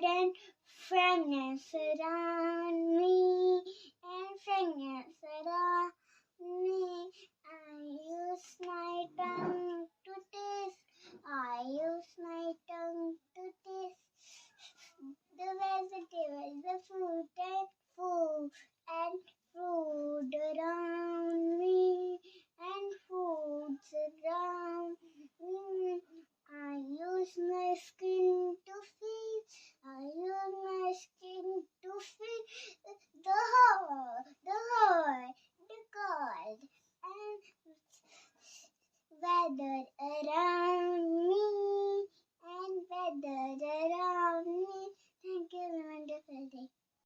and fragrance around me, and fragrance around me. I use my tongue to taste. I use my tongue to taste the vegetables, the fruit and food, and food around me, and foods around me. I use my skin to feel. I use my skin to feel the hot, the cold, and weather